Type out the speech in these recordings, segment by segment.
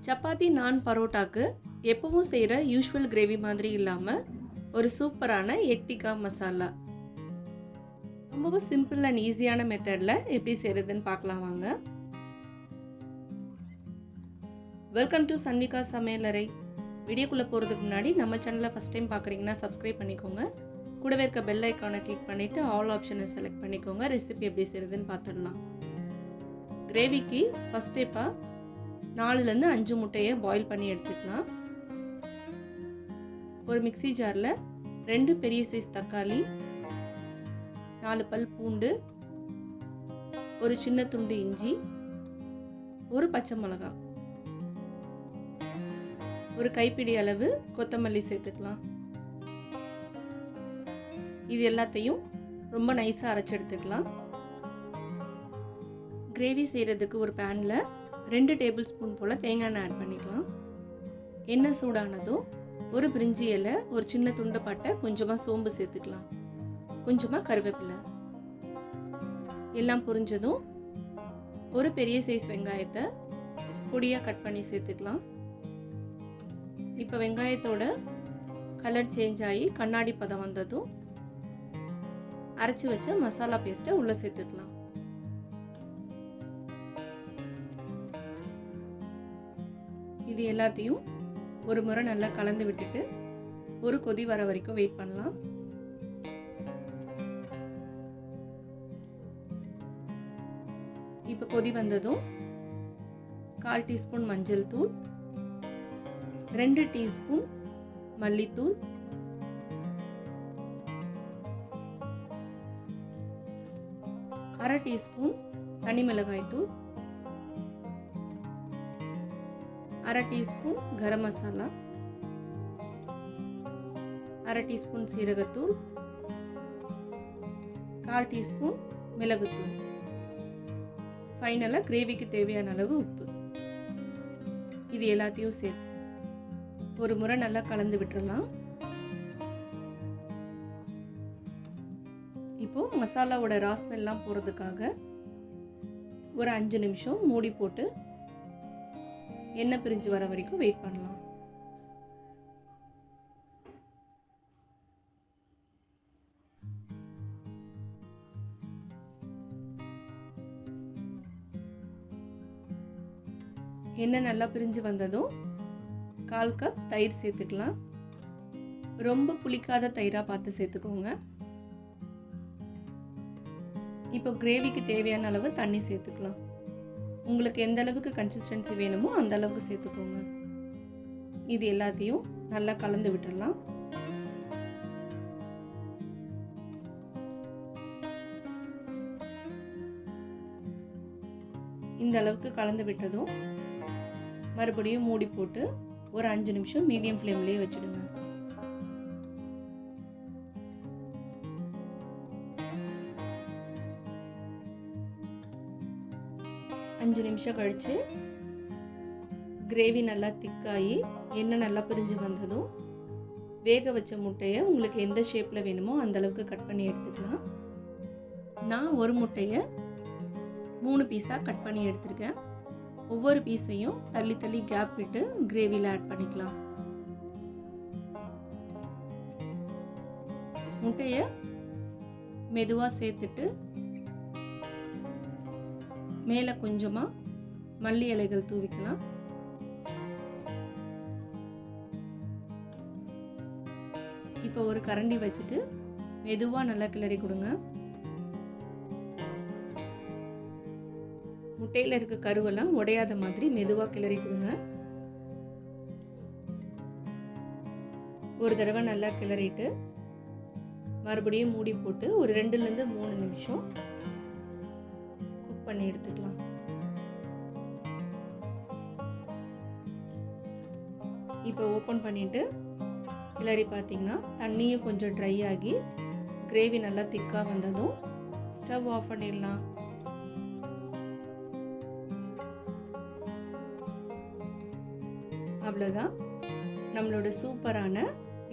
சப்பாத்தி நான் பரோட்டாக்கு எப்பவும் செய்கிற யூஷுவல் கிரேவி மாதிரி இல்லாமல் ஒரு சூப்பரான எக் டிக்கா மசாலா ரொம்பவும் சிம்பிள் அண்ட் ஈஸியான மெத்தடில் எப்படி செய்கிறதுன்னு பார்க்கலாம் வாங்க. வெல்கம் டு சன்விகா சமையலறை. வீடியோக்குள்ளே போகிறதுக்கு முன்னாடி நம்ம சேனலை ஃபஸ்ட் டைம் பார்க்குறீங்கன்னா சப்ஸ்கிரைப் பண்ணிக்கோங்க. கூடவே இருக்க பெல் ஐக்கானை கிளிக் பண்ணிவிட்டு ஆல் ஆப்ஷனை செலக்ட் பண்ணிக்கோங்க. ரெசிபி எப்படி செய்கிறதுன்னு பார்த்துடலாம். கிரேவிக்கு ஃபஸ்ட் ஸ்டெப்பாக 4லேருந்து 5 முட்டையை பாயில் பண்ணி எடுத்துக்கலாம். ஒரு மிக்ஸி ஜாரில் 2 பெரிய சைஸ் தக்காளி, 4 பல் பூண்டு, ஒரு சின்ன துண்டு இஞ்சி, ஒரு பச்சை மிளகாய், ஒரு கைப்பிடி அளவு கொத்தமல்லி சேர்த்துக்கலாம். இது எல்லாத்தையும் ரொம்ப நைஸாக அரைச்சி எடுத்துக்கலாம். கிரேவி செய்கிறதுக்கு ஒரு பேனில் 2 டேபிள் ஸ்பூன் போல் தேங்காய் எண்ணெய் ஆட் பண்ணிக்கலாம். எண்ணெய் சூடானதும் ஒரு பிரிஞ்சி இலை, ஒரு சின்ன துண்டு பட்டை, கொஞ்சமாக சோம்பு சேர்த்துக்கலாம். கொஞ்சமாக கருவேப்பிலை எல்லாம் பொரிஞ்சதும் ஒரு பெரிய சைஸ் வெங்காயத்தை பொடியாக கட் பண்ணி சேர்த்துக்கலாம். இப்போ வெங்காயத்தோட கலர் சேஞ்ச் ஆகி கண்ணாடி பதம் வந்ததும் அரைச்சி வச்ச மசாலா பேஸ்ட்டை உள்ளே சேர்த்துக்கலாம். இது எல்லாத்தையும் ஒரு முறை நல்லா கலந்து விட்டுட்டு ஒரு கொதி வர வரைக்கும் வெயிட் பண்ணலாம். இப்போ கொதி வந்ததும் 1/4 டீஸ்பூன் மஞ்சள் தூள், 2 டீஸ்பூன் மல்லித்தூள், 1/2 டீஸ்பூன் தனி மிளகாய் தூள், 1/2 டீஸ்பூன் கரம் மசாலா, 1/2 டீஸ்பூன் சீரகத்தூள், 1/4 டீஸ்பூன் மிளகுத்தூள், ஃபைனலாக கிரேவிக்கு தேவையான அளவு உப்பு. இது எல்லாத்தையும் சேர்த்து ஒரு முறை நல்லா கலந்து விட்டுறலாம். இப்போ மசாலாவோட ராஸ்மெல்லாம் போகிறதுக்காக ஒரு 5 நிமிஷம் மூடி போட்டு எண்ணெய் பிரிஞ்சு வர வரைக்கும் வெயிட் பண்ணலாம். எண்ணெய் நல்லா பிரிஞ்சு வந்ததும் 1/4 கப் தயிர் சேர்த்துக்கலாம். ரொம்ப புளிக்காத தயிராக பார்த்து சேர்த்துக்கோங்க. இப்போ கிரேவிக்கு தேவையான அளவு தண்ணி சேர்த்துக்கலாம். உங்களுக்கு எந்த அளவுக்கு கன்சிஸ்டன்சி வேணுமோ அந்த அளவுக்கு சேர்த்துக்கோங்க. இது எல்லாத்தையும் நல்லா கலந்து விட்டுடலாம். இந்த அளவுக்கு கலந்து விட்டதும் மறுபடியும் மூடி போட்டு ஒரு 5 நிமிஷம் மீடியம் ஃப்ளேம்லேயே வச்சுடுங்க. அஞ்சு நிமிஷம் கழித்து கிரேவி நல்லா திக்காகி எண்ணெய் நல்லா பிரிஞ்சு வந்ததும் வேக வச்ச முட்டையை உங்களுக்கு எந்த ஷேப்பில் வேணுமோ அந்தளவுக்கு கட் பண்ணி எடுத்துக்கலாம். நான் ஒரு முட்டையை 3 பீஸாக கட் பண்ணி எடுத்துருக்கேன். ஒவ்வொரு பீஸையும் தள்ளி தள்ளி கேப் விட்டு கிரேவியில் ஆட் பண்ணிக்கலாம். முட்டையை மெதுவாக சேர்த்துட்டு மேலே கொஞ்சமாக மல்லி இலைகள் தூவிக்கலாம். இப்போ ஒரு கரண்டி வச்சுட்டு மெதுவாக நல்லா கிளறி கொடுங்க. முட்டையில் இருக்க கருவெல்லாம் உடையாத மாதிரி மெதுவாக கிளறி கொடுங்க. ஒரு தடவை நல்லா கிளறிட்டு மறுபடியும் மூடி போட்டு ஒரு 2லேருந்து 3 நிமிஷம் குக் பண்ணி எடுத்துக்கலாம். இப்போ ஓப்பன் பண்ணிவிட்டு கிளறி பார்த்தீங்கன்னா தண்ணியும் கொஞ்சம் ட்ரை ஆகி கிரேவி நல்லா திக்காக வந்ததும் ஸ்டவ் ஆஃப் பண்ணிடலாம். அவ்வளோதான், நம்மளோட சூப்பரான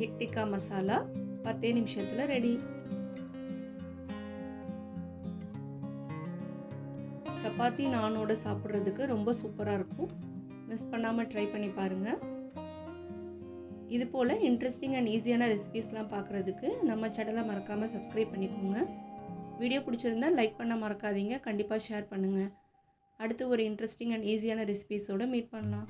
எக் டிக்கா மசாலா 10 நிமிஷத்தில் ரெடி. சப்பாத்தி நானோட சாப்பிட்றதுக்கு ரொம்ப சூப்பராக இருக்கும். மிஸ் பண்ணாமல் ட்ரை பண்ணி பாருங்கள். இது போல் இன்ட்ரெஸ்டிங் அண்ட் ஈஸியான ரெசிபீஸ்லாம் பார்க்குறதுக்கு நம்ம சேனலை மறக்காமல் சப்ஸ்கிரைப் பண்ணிக்கோங்க. வீடியோ பிடிச்சிருந்தா லைக் பண்ண மறக்காதீங்க. கண்டிப்பாக ஷேர் பண்ணுங்கள். அடுத்து ஒரு இன்ட்ரெஸ்டிங் அண்ட் ஈஸியான ரெசிபீஸோடு மீட் பண்ணலாம்.